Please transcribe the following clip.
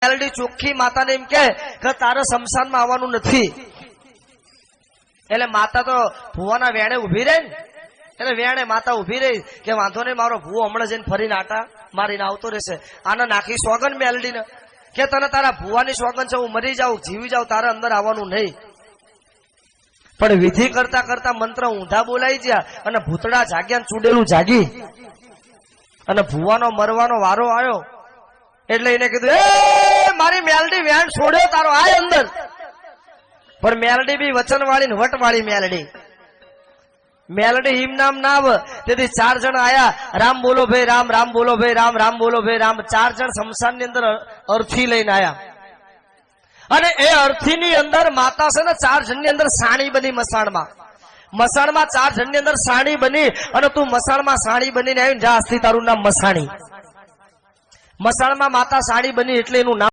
મેલડી ચોખ્ખી માતાને એમ કે તારે શમશાનમાં આવવાનું નથી. એટલે માતા તો ભુવાના વેણે ઉભી રહી ને, એટલે વેણે માતા ઉભી રહી કે વાંધો નહીં, મારો ભુવો હમણાં જઈને ફરીને આટા મારીને આવતો રહેશે. આને નાખી સોગન મેલડીને કે તને તારા ભુવાની સોગન છે, હું મરી જાઉં જીવી જાઉં, તારે અંદર આવવાનું નહીં. પણ વિધિ કરતા કરતા મંત્ર ઊંધા બોલાઈ ગયા અને ભૂતડા જાગ્યા, ચૂડેલું જાગી અને ભુવાનો મરવાનો વારો આવ્યો. એટલે એને કીધું, એ મારી મેલડી વેણ છોડ્યો તારો, આય અંદર. પણ મેલડી બી વચન વાળી ને વટ વાળી મેલડી, મેલડી હિમ નામ ના આવે. તેથી 4 જણ આયા, રામ બોલો ભાઈ રામ, રામ બોલો ભાઈ રામ, રામ બોલો ભાઈ રામ. 4 જણ શમશાન ની અંદર અર્થી લઈને આયા. અને એ અર્થી ની અંદર માતા છે ને 4 જણ ની અંદર સાણી બની મસાણમાં. મસાણમાં 4 જણ ની અંદર સાણી બની અને તું મસાણમાં સાણી બનીને આવીને જા, અસ્તી તારું નામ મસાણી. મસાણમાં માતા સાણી બની એટલે એનું નામ